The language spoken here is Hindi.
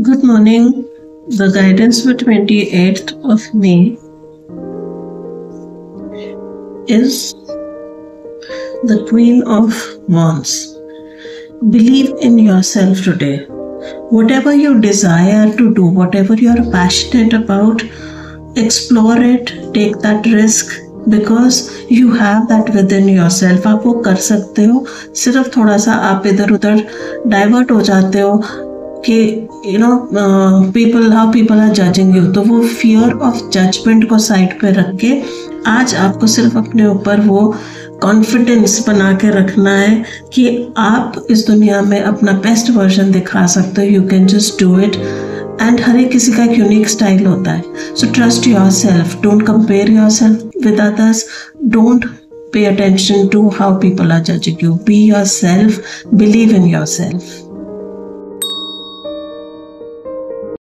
Good morning. The guidance for 28th of May is the Queen of Wands. Believe in yourself today. Whatever you desire to do, whatever you are passionate about, explore it, take that risk because you have that within yourself. आप वो कर सकते हो, सिर्फ थोड़ा सा आप इधर उधर डाइवर्ट हो जाते हो कि how people are judging you, तो वो फियर ऑफ जजमेंट को साइड पे रख के आज आपको सिर्फ अपने ऊपर वो कॉन्फिडेंस बना के रखना है कि आप इस दुनिया में अपना बेस्ट वर्जन दिखा सकते हो. You can just do it. And हर एक किसी का एक यूनिक स्टाइल होता है. So trust yourself. Don't compare yourself with others. Don't pay attention to how people are judging you. Be yourself. Believe in your self.